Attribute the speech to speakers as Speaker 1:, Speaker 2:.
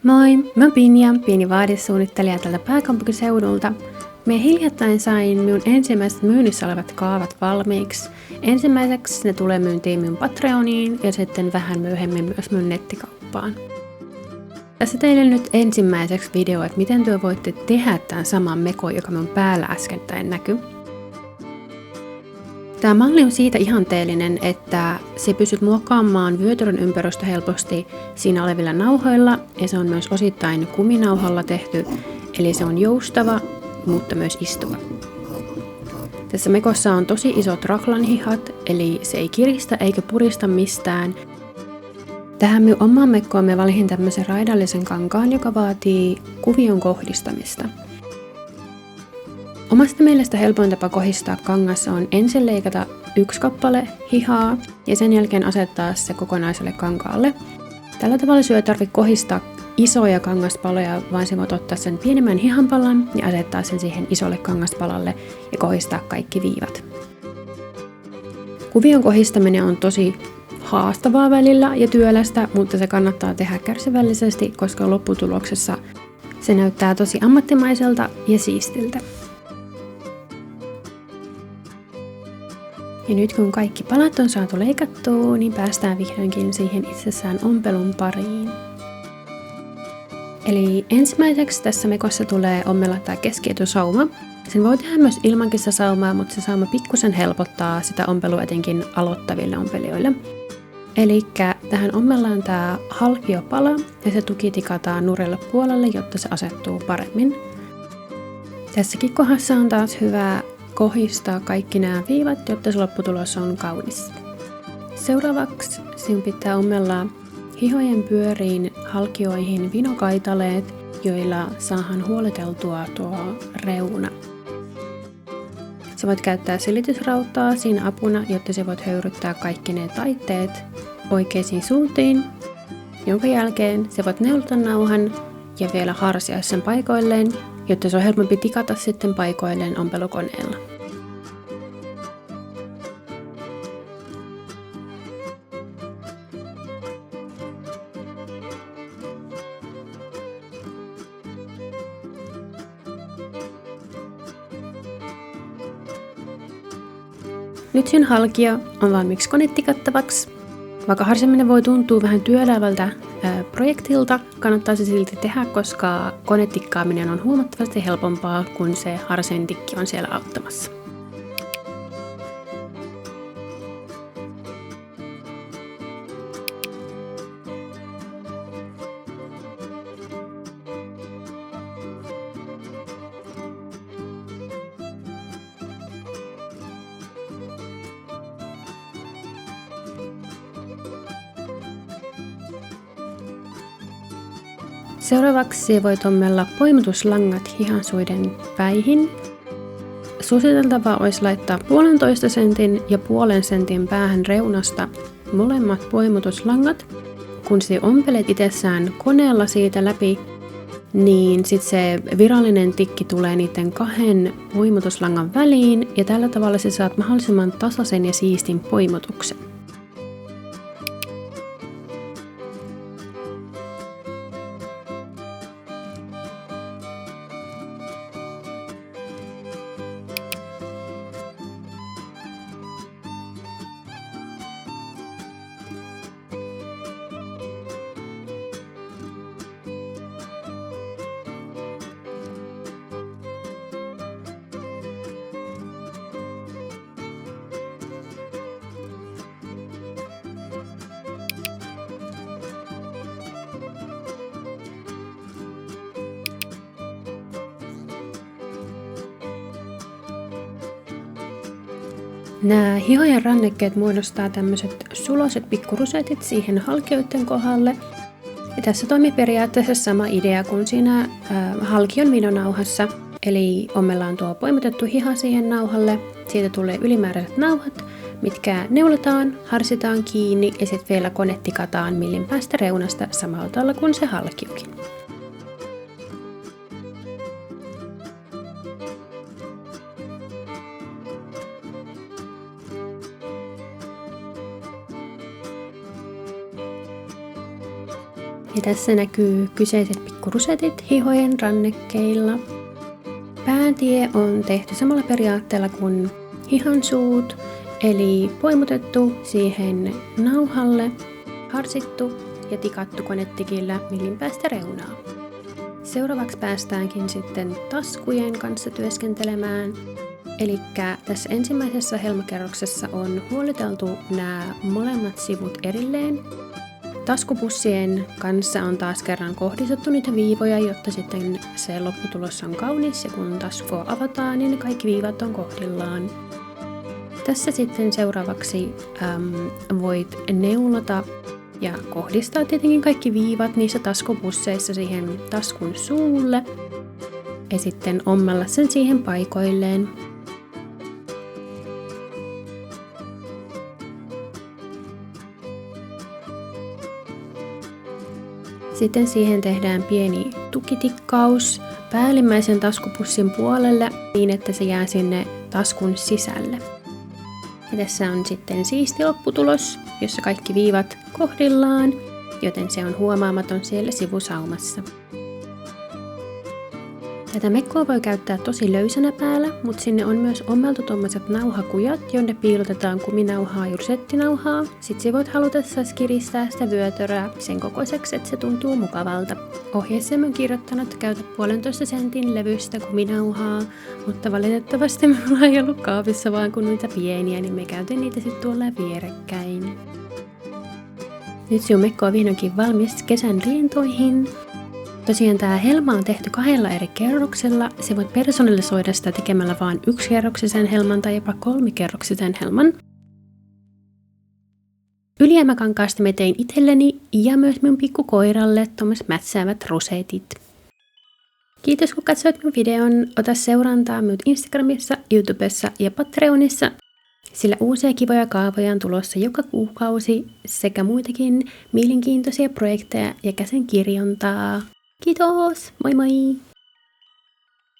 Speaker 1: Moi, mä oon Pinja, pieni vaatesuunnittelija tältä pääkaupunkiseudulta. Me hiljattain sain minun ensimmäiset myynnissä olevat kaavat valmiiksi. Ensimmäiseksi ne tulee myyntiin minun Patreoniin ja sitten vähän myöhemmin myös minun nettikauppaan. Tässä teille nyt ensimmäiseksi video, että miten te voitte tehdä tämän saman mekon, joka minun päällä äskettäin näkyy. Tämä malli on siitä ihanteellinen, että se pystyt muokkaamaan vyötärön ympäristöä helposti siinä olevilla nauhoilla ja se on myös osittain kuminauhalla tehty, eli se on joustava, mutta myös istuva. Tässä mekossa on tosi isot raglanhihat, eli se ei kiristä eikä purista mistään. Tähän minun omaan mekkoon me valitin tämmöisen raidallisen kankaan, joka vaatii kuvion kohdistamista. Omasta mielestä helpoin tapa kohdistaa kangas on ensin leikata yksi kappale hihaa ja sen jälkeen asettaa se kokonaiselle kankaalle. Tällä tavalla syö ei tarvitse kohdistaa isoja kangaspaloja, vaan se voit ottaa sen pienemmän hihanpalan ja asettaa sen siihen isolle kangaspalalle ja kohdistaa kaikki viivat. Kuvion kohdistaminen on tosi haastavaa välillä ja työlästä, mutta se kannattaa tehdä kärsivällisesti, koska lopputuloksessa se näyttää tosi ammattimaiselta ja siistiltä. Ja nyt kun kaikki palat on saatu leikattua, niin päästään vihdoinkin siihen itsessään ompelun pariin. Eli ensimmäiseksi tässä mekossa tulee ommella tämä keskietusauma. Sen voi tehdä myös ilmankin sitä saumaa, mutta se sauma pikkusen helpottaa sitä ompelua etenkin aloittaville ompelijoille. Eli tähän ommellaan tämä halkiopala ja se tukitikataan nurelle puolelle, jotta se asettuu paremmin. Tässäkin kohdassa on taas hyvä kohdistaa kaikki nämä viivat, jotta se lopputulos on kaunis. Seuraavaksi sinun pitää ommella hihojen pyöriin halkioihin vinokaitaleet, joilla saadaan huoleteltua tuo reuna. Sä voit käyttää silitysrautaa siinä apuna, jotta sä voit höyryttää kaikki ne taitteet oikeisiin suuntiin, jonka jälkeen sä voit neulata nauhan ja vielä harsia sen paikoilleen, jotta se on helpompi tikata sitten paikoilleen ompelukoneella. Nyt sen halkio on valmiiksi konetikattavaksi. Vaikka harsiminen voi tuntua vähän työläävältä projektilta, kannattaa se silti tehdä, koska konetikkaaminen on huomattavasti helpompaa, kun se harsintikki on siellä auttamassa. Seuraavaksi voit ommella poimutuslangat hihansuiden päihin. Suositeltavaa olisi laittaa 1,5 sentin ja 0,5 sentin päähän reunasta molemmat poimutuslangat. Kun se ompelet itsessään koneella siitä läpi, niin sitten se virallinen tikki tulee niiden 2 poimutuslangan väliin ja tällä tavalla sä saat mahdollisimman tasaisen ja siistin poimutuksen. Nämä hihojen rannekkeet muodostaa tämmöiset suloiset pikkurusetit siihen halkioiden kohdalle. Ja tässä toimii periaatteessa sama idea kuin siinä halkion vinonauhassa. Eli ommellaan tuo poimutettu hiha siihen nauhalle, siitä tulee ylimääräiset nauhat, mitkä neulotaan, harsitaan kiinni ja sitten vielä konetikataan millin päästä reunasta samalla tavalla kuin se halkiokin. Ja tässä näkyy kyseiset pikkurusetit hihojen rannekkeilla. Päätie on tehty samalla periaatteella kuin hihansuut, eli poimutettu siihen nauhalle, harsittu ja tikattu konetikillä millin päästä reunaa. Seuraavaksi päästäänkin sitten taskujen kanssa työskentelemään. Eli tässä ensimmäisessä helmakerroksessa on huoliteltu nämä molemmat sivut erilleen. Taskupussien kanssa on taas kerran kohdistettu niitä viivoja, jotta sitten se lopputulos on kaunis ja kun taskua avataan, niin ne kaikki viivat on kohdillaan. Tässä sitten seuraavaksi voit neulata ja kohdistaa tietenkin kaikki viivat niissä taskupusseissa siihen taskun suulle ja sitten ommella sen siihen paikoilleen. Sitten siihen tehdään pieni tukitikkaus päällimmäisen taskupussin puolelle niin, että se jää sinne taskun sisälle. Ja tässä on sitten siisti lopputulos, jossa kaikki viivat kohdillaan, joten se on huomaamaton siellä sivusaumassa. Tätä mekkoa voi käyttää tosi löysänä päällä, mutta sinne on myös ommeltu tommoset nauhakujat, jonne piilotetaan kuminauhaa ja rusettinauhaa. Sitten sä voit halutessasi kiristää sitä vyötäröä sen kokoiseksi, että se tuntuu mukavalta. Ohjeeseen on kirjoittanut, että käytä 1,5 sentin levystä kuminauhaa, mutta valitettavasti minulla ei ollut kaapissa vaan kuin niitä pieniä, niin me käytin niitä sitten tuolla vierekkäin. Nyt sinun mekko on vihdoinkin valmis kesän rientoihin. Tosiaan tämä helma on tehty 2 eri kerroksella. Se voit personalisoida sitä tekemällä vain 1-kerroksisen helman tai jopa 3-kerroksisen helman. Ylijäämäkankaasta me tein itselleni ja myös minun pikkukoiralle tommoset mätsäävät rosetit. Kiitos kun katsoit minun videon. Ota seurantaa minut Instagramissa, YouTubessa ja Patreonissa, sillä uusia kivoja kaavoja on tulossa joka kuukausi sekä muitakin mielenkiintoisia projekteja ja käsinkirjontaa. Kiitos! Moi moi!